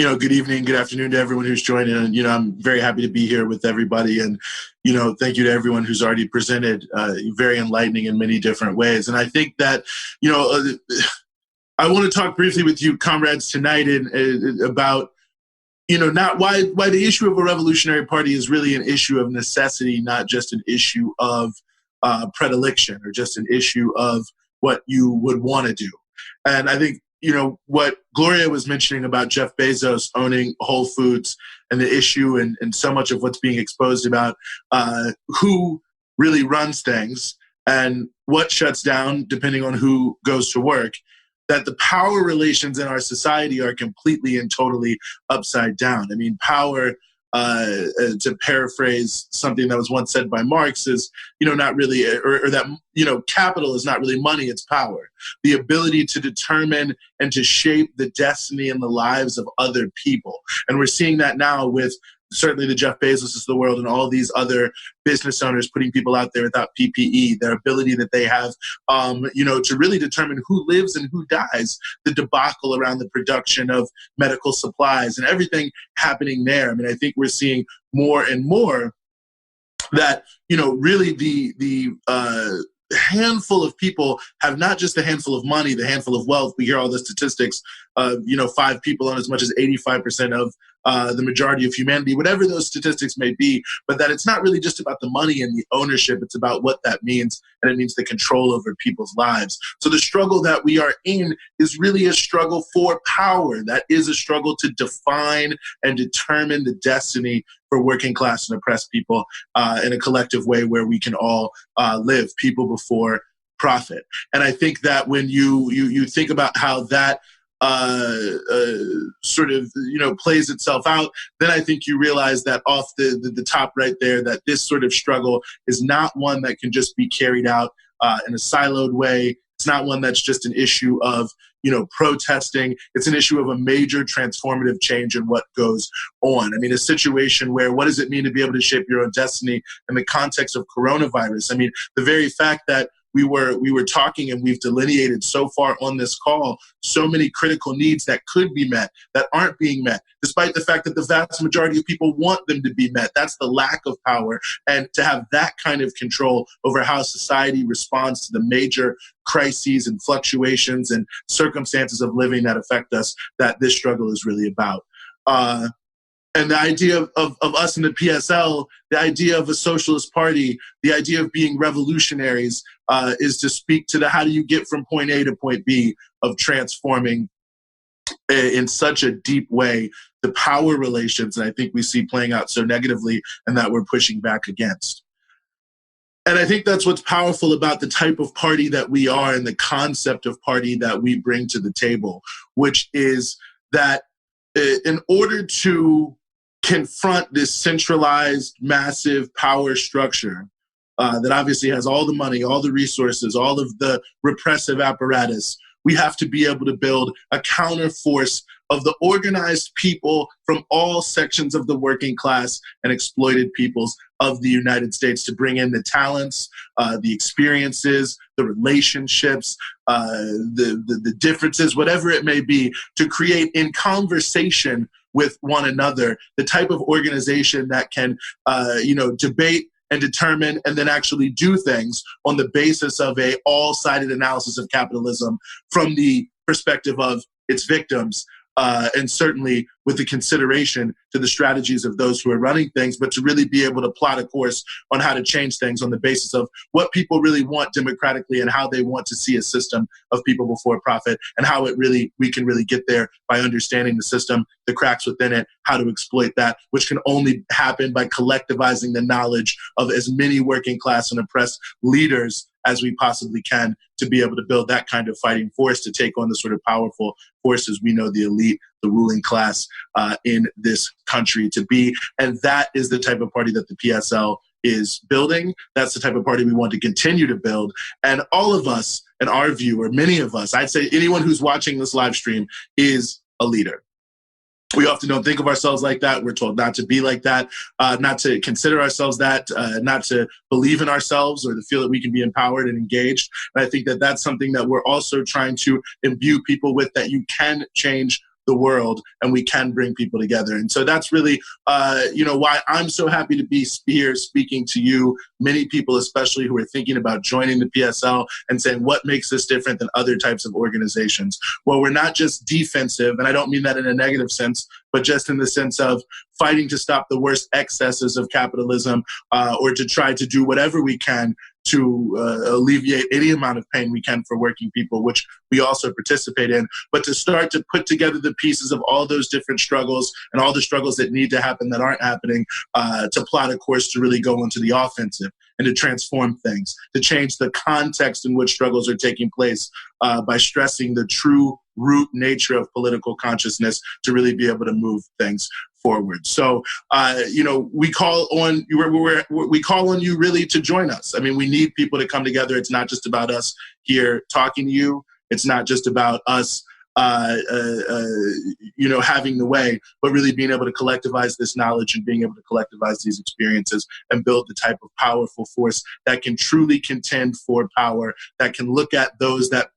Good evening, good afternoon to everyone who's joining. And, I'm very happy to be here with everybody. And, thank you to everyone who's already presented, very enlightening in many different ways. And I think that, I want to talk briefly with you, comrades, tonight about, not why the issue of a revolutionary party is really an issue of necessity, not just an issue of predilection or just an issue of what you would want to do. And I think, what Gloria was mentioning about Jeff Bezos owning Whole Foods and the issue and so much of what's being exposed about who really runs things and what shuts down depending on who goes to work, that the power relations in our society are completely and totally upside down. I mean, power, to paraphrase something that was once said by Marx, is, not really, or that, capital is not really money, it's power. The ability to determine and to shape the destiny and the lives of other people. And we're seeing that now with certainly the Jeff Bezos of the world and all these other business owners putting people out there without PPE, their ability that they have, to really determine who lives and who dies, the debacle around the production of medical supplies and everything happening there. I mean, I think we're seeing more and more that, really the handful of people have not just a handful of money, the handful of wealth. We hear all the statistics of, 5 people own as much as 85% of the majority of humanity, whatever those statistics may be, but that it's not really just about the money and the ownership. It's about what that means, and it means the control over people's lives. So the struggle that we are in is really a struggle for power. That is a struggle to define and determine the destiny for working class and oppressed people in a collective way where we can all live, people before profit. And I think that when you think about how that sort of, plays itself out, then I think you realize that off the top right there, that this sort of struggle is not one that can just be carried out in a siloed way. It's not one that's just an issue of, protesting. It's an issue of a major transformative change in what goes on. I mean, a situation where what does it mean to be able to shape your own destiny in the context of coronavirus? I mean, the very fact that we were talking and we've delineated so far on this call so many critical needs that could be met that aren't being met, despite the fact that the vast majority of people want them to be met. That's the lack of power. And to have that kind of control over how society responds to the major crises and fluctuations and circumstances of living that affect us, that this struggle is really about. And the idea of us in the PSL, the idea of a socialist party, the idea of being revolutionaries is to speak to the how do you get from point A to point B of transforming in such a deep way the power relations that I think we see playing out so negatively and that we're pushing back against. And I think that's what's powerful about the type of party that we are and the concept of party that we bring to the table, which is that in order to confront this centralized, massive power structure that obviously has all the money, all the resources, all of the repressive apparatus, we have to be able to build a counterforce of the organized people from all sections of the working class and exploited peoples of the United States to bring in the talents, the experiences, the relationships, the differences, whatever it may be, to create in conversation with one another the type of organization that can, debate and determine and then actually do things on the basis of a all-sided analysis of capitalism from the perspective of its victims, and certainly with the consideration to the strategies of those who are running things, but to really be able to plot a course on how to change things on the basis of what people really want democratically and how they want to see a system of people before profit and how we can really get there by understanding the system, the cracks within it, how to exploit that, which can only happen by collectivizing the knowledge of as many working class and oppressed leaders as we possibly can to be able to build that kind of fighting force to take on the sort of powerful forces we know the elite, the ruling class in this country to be. And that is the type of party that the PSL is building. That's the type of party we want to continue to build. And all of us, in our view, or many of us, I'd say anyone who's watching this live stream is a leader. We often don't think of ourselves like that. We're told not to be like that, not to consider ourselves that, not to believe in ourselves or to feel that we can be empowered and engaged. And I think that that's something that we're also trying to imbue people with, that you can change the world, and we can bring people together. And so that's really, why I'm so happy to be here speaking to you, many people especially who are thinking about joining the PSL and saying, what makes this different than other types of organizations? Well, we're not just defensive, and I don't mean that in a negative sense, but just in the sense of fighting to stop the worst excesses of capitalism, or to try to do whatever we can to alleviate any amount of pain we can for working people, which we also participate in, but to start to put together the pieces of all those different struggles and all the struggles that need to happen that aren't happening, to plot a course to really go into the offensive and to transform things, to change the context in which struggles are taking place, by stressing the true root nature of political consciousness to really be able to move things forward. So, we call on you really to join us. I mean, we need people to come together. It's not just about us here talking to you. It's not just about us, having the way, but really being able to collectivize this knowledge and being able to collectivize these experiences and build the type of powerful force that can truly contend for power, that can look at those that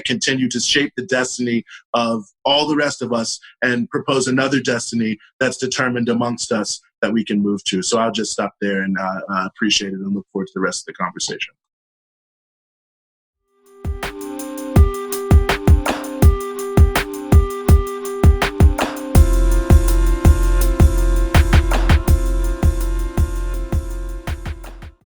continue to shape the destiny of all the rest of us and propose another destiny that's determined amongst us that we can move to. So I'll just stop there and appreciate it and look forward to the rest of the conversation.